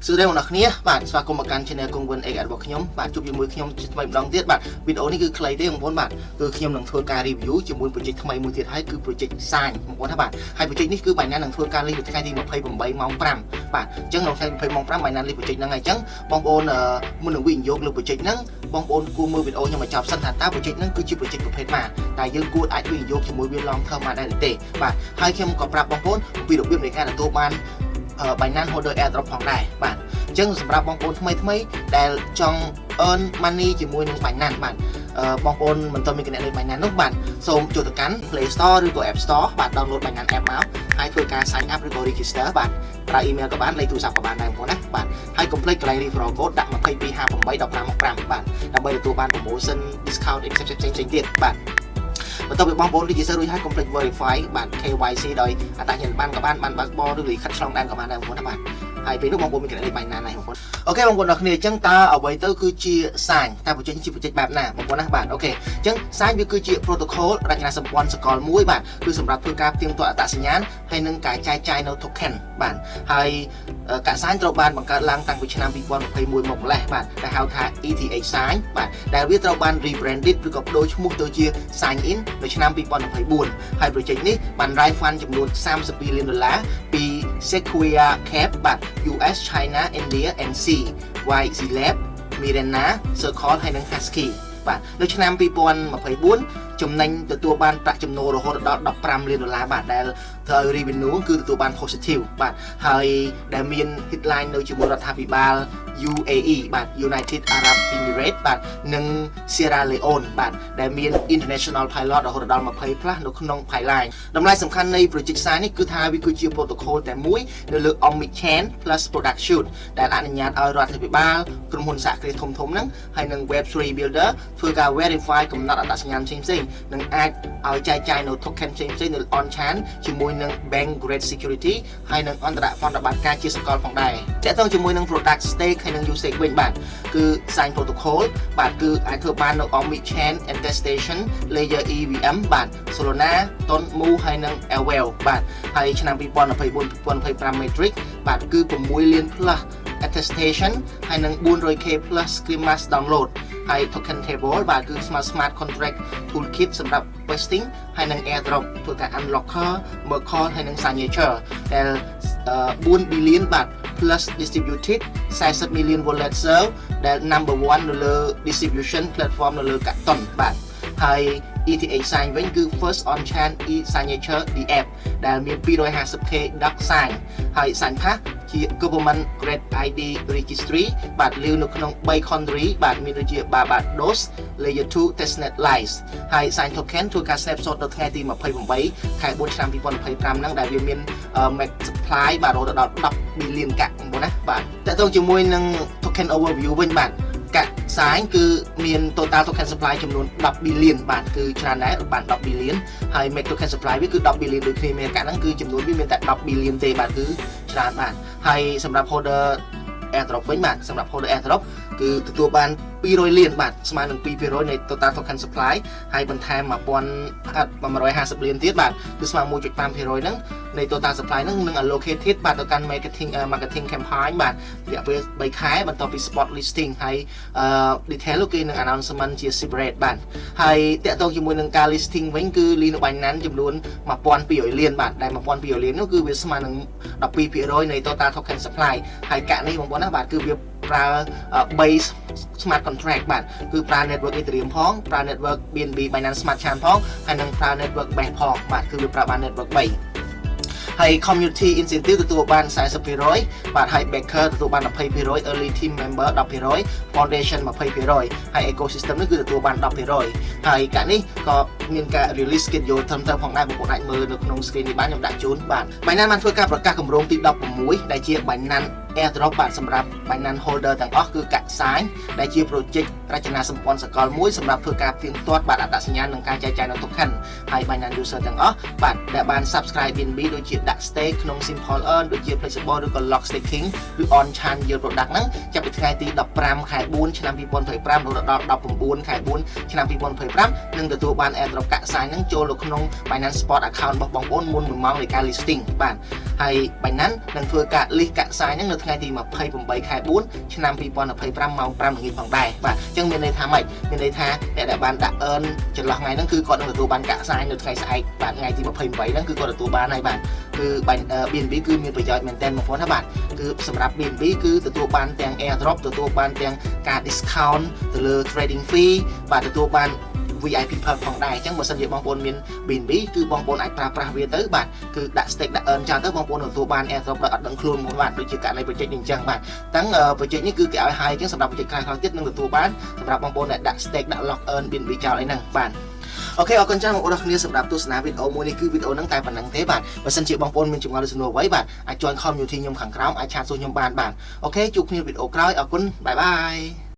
sự đây một kia bạn và cùng một căn channel cùng với AIរបស់ខ្ញុំបាទជួបជាមួយខ្ញុំថ្មីម្ដងទៀតបាទវីដេអូនេះគឺខ្លីទេបងប្អូនបាទគឺខ្ញុំនឹងធ្វើការ review ជាមួយ project ថ្មីមួយទៀតហើយគឺ project សាញបងប្អូនណាបាទហើយ project នេះគឺបាយណានឹងធ្វើការ list ថ្ងៃទី28ម៉ោង5បាទអញ្ចឹងនៅថ្ងៃ20ម៉ោង5បាយណា list project ហ្នឹងហើយអញ្ចឹងបងប្អូនមុននឹងវិនិយោគលើ project ហ្នឹងបងប្អូនគួរមើលវីដេអូខ្ញុំឲ្យចប់សិនថាតើ project ហ្នឹងគឺជា project ប្រភេទណាតែយើងគួរអាចវិនិយោគជាមួយវា long term បានដែរទេបាទហើយខ្ញុំក៏ប្រាប់បងប្អូនពីរបៀបនៃការទទួលបានBinance Holder Airdrop ផងដែរបាទអញ្ចឹងសម្រាប់បងប្អូនថ្មីដែលចង់ earn money ជាមួយនឹង Binance បាទបងប្អូនមិនទាន់មានគណនី Binance នោះបាទសូមចូលទៅកាន់ Play Store ឬក៏ App Store បាទ download Binance app មកហើយធ្វើការ sign up ឬក៏ register បាទប្រើ email ក៏បានលេខទូរស័ព្ទក៏បានដែរបងប្អូនណាបាទហើយកុំភ្លេចកន្លែង referral code ដាក់22581515បាទដើម្បីទទួលបាន promotion discount ផ្សេងទៀតបាទបន្ទាប់ពីបងប្អូន register រួចហើយកុំភ្លេច verify បាទ KYC ដោយអត្តសញ្ញាណប័ណ្ណក៏បានបើកបរឬលិខិតឆ្លងដែនក៏បានដែរបងប្អូនណាបាទហើយពេលនោះបងប្អូនមានគណនី Binance ហើយបងប្អូនអូខេបងប្អូនទាំងគ្នាអញ្ចឹងតើអ្វីទៅគឺជាសាញតើ project ជា project បែបណាបងប្អូនណាបាទអូខេអញ្ចឹងសាញវាគឺជា protocol រចនាសម្ព័ន្ធសកលមួយបាទគឺសម្រាប់ធ្វើការផ្ទៀងផ្ទាត់អត្តសញ្ញាណហើយនឹងការចែកចាយនៅ token បាទហើយកាសាញត្រូវបានបង្កើតឡើងតាំងពីឆ្នាំ2021មកម្លេះបាទដែលហៅថា ETH សាញបាទដែលវាត្រូវបាន rebranded ឬក៏បដូរឈ្មោះទៅជា Sign In នៅឆ្នាំ2024ហើយ project នេះបាន raise fund ចំនួន$32 លានពី Sequoia Cap បាទ US China India NC YZ Lab Mirena Circle ហើយនិង Husky បាទនៅឆ្នាំ2024ចំណេញទទួលបានប្រាក់ចំណូលរហូតដល់$15 លានបាទដែលត្រូវ revenue គឺទទួលបាន positive បាទហើយដែលមាន headline នៅជាមួយរដ្ឋាភិបាល UAE បាទ United Arab Emirates បាទនិង Sierra Leone បាទដែលមាន international pilot រហូតដល់20 plus នៅក្នុង pipeline តម្លៃសំខាន់នៃ project Sign នេះគឺថាវាគឺជា protocol តែមួយនៅលើ Omnichain plus product suite ដែលអនុញ្ញាតឲ្យរដ្ឋាភិបាលក្រុមហ៊ុនសហគ្រាសធំៗហ្នឹងហើយនិង Web3 builder ធ្វើការ verify កំណត់អត្តសញ្ញាណផ្សេងៗនឹងអាចឲ្យចែកចាយនៅ token ផ្សេងៗនៅ on chain ជាមួយនឹង bank grade security ហើយនឹងអន្តរប្រតិបត្តិការជាសកលផងដែរតើតើជាមួយនឹង product stake ហើយនឹង usage វិញបាទគឺ sign protocol បាទគឺអាចធ្វើបាននៅ omnichain attestation layer EVM បាទ Solana Ton Mu ហើយនឹង Avel បាទហើយឆ្នាំ2024-2025 metric បាទគឺ6លាន plus attestation ហើយនឹង 400k plus screen mass download ហើយ token table បាទគឺ smart contract toolkit សម្រាប់ vesting ហើយនឹង airdrop ធ្វើការ unlocker merkle ហើយនឹង signature ដែល4 billion បាទ plus distributed 40 million wallet serve ដែល number 1 នៅលើ distribution platform នៅលើកាតុនបាទហើយ ETH sign វិញគឺ first on chain e-signature DApp ដែលមាន 250k doc sign ហើយ sign pass ជា government grade ID registry បាទលាវនៅក្នុង3 country បាទមានដូចជា Barbados Layer 2 testnet license ហើយ sign token ធ្វើការ snapshot នៅថ្ងៃទី28ខែ4ឆ្នាំ2025ហ្នឹងដែលវាមាន max supply បាទរហូតដល់10 billion កាក់បងប្អូនណាបាទតើតើជាមួយនឹង token overview វិញបាទកាក់សាយគឺមាន total token supply ចំនួន10 billion បាទគឺច្រើនដែរបាន10 billion ហើយ max token supply វាគឺ10 billion ដូចគ្នាមានកាក់ហ្នឹងគឺចំនួនវាមានតែ10 billion ទេបាទគឺច្រើនបាទហើយសម្រាប់ holder airdrop វិញបាទសម្រាប់ holder airdrop គឺទទួលបាន200លានបាទស្មើនឹង 2% នៃ total token supply ហើយបន្ថែម150លានទៀតបាទគឺស្មើ 1.5% ហ្នឹងនៃ total supply ហ្នឹងនឹង allocated បាទទៅកាន់ marketing campaign បាទរយៈពេល3ខែបន្ទាប់ពី spot listing ហើយdetail គេនឹង announcement ជា separate បាទហើយតកតងជាមួយនឹងការ listing វិញគឺ link នៅ Binance ចំនួន1200លានបាទដែល1200លាននោះគឺវាស្មើនឹង 12% នៃ total token supply ហើយកាក់នេះបងប្អូនណាបាទគឺវាប្រើ base smart contract បាទគឺប្រើ network Ethereum ផងប្រើ network BNB Binance Smart Chain ផងហើយនិងប្រើ network Base ផងបាទគឺវាប្រើបាន network 3ហើយ community incentive ទទួលបាន 40% បាទហើយ backer ទទួលបាន 20% early team member 10% foundation 20%ហើយ ecosystem នេះគឺទទួលបាន 10% ហើយកាលនេះក៏មានការ release schedule ត្រឹមត្រូវផងដែរបងប្អូនអាចមើលនៅក្នុង screen នេះបានខ្ញុំដាក់ជូនបាទ Binance បានធ្វើការប្រកាសគម្រោងទី16ដែលជា Binance airdrop បាទសម្រាប់ Binance holder ទាំងអស់គឺកាក់សាញដែលជា project រចនាសម្ព័ន្ធសកលមួយសម្រាប់ធ្វើការផ្ទៀងផ្ទាត់បាទអត្តសញ្ញាណនិងការចែកចាយនៅ token ហើយ Binance user ទាំងអស់បាទដែលបាន subscribe BNB ដូចជាដាក់ stake ក្នុង simple earn ដូចជា flexible ឬក៏ lock staking ឬ on chain yield product ហ្នឹងចាប់ពីថ្ងៃទី15ខែ4ឆ្នាំ2025រហូតដល់19ខែ4ឆ្នាំ2025នឹងទទួលបាន airdrop កាក់សាញហ្នឹងចូលនៅក្នុង Binance Spot account របស់បងប្អូនមុន1ម៉ោងនៃការ listing បាទហើយ Binance នឹងធ្វើការ list កាក់សាញហ្នឹងនៅ ថ្ងៃទី28ខែ4ឆ្នាំ2025ម៉ោង5ល្ងាចផងដែរបាទអញ្ចឹងមានន័យថាម៉េចមានន័យថាអ្នកដែលបានដាក់ earn ចន្លោះថ្ងៃហ្នឹងគឺគាត់នឹងទទួលបានកាក់សាយនៅថ្ងៃស្អែកបាទថ្ងៃទី28ហ្នឹងគឺគាត់ទទួលបានហើយបាទគឺបាញ់ BNB គឺមានប្រយោជន៍មែនទែនបងប្អូនណាបាទគឺសម្រាប់ BNB គឺទទួលបានទាំង airdrop ទទួលបានទាំងការ discount ទៅលើ trading fee បាទទទួលបាន VIP perk ផងដែរអញ្ចឹងបើសិនជាបងប្អូនមាន BNB គឺបងប្អូនអាចប្រើប្រាស់វាទៅបាទគឺដាក់ stake ដាក់ earn ចោលទៅបងប្អូនទទួលបាន airdrop ដោយអត់ដឹងខ្លួនមកបាទដូចជាករណី project នេះអញ្ចឹងបាទទាំង project នេះគឺគេឲ្យ high អញ្ចឹងសម្រាប់ project ក្រោយៗទៀតនឹងទទួលបានសម្រាប់បងប្អូនដែលដាក់ stake ដាក់ lock earn BNB ចោលអីហ្នឹងបាទអូខេអរគុណច្រើនបងប្អូនគ្នាសម្រាប់ទស្សនាវីដេអូមួយនេះគឺវីដេអូហ្នឹងតែប៉ុណ្្នឹងទេបាទបើសិនជាបងប្អូនមានចម្ងល់ឬសំណួរអ្វីបាទអាច join community ខ្ញុំខាងក្រោមអាចឆាតសួរខ្ញុំបានបាទអូខេជួបគ្នាវីដេអូក្រោយអរគុណបាយបាយ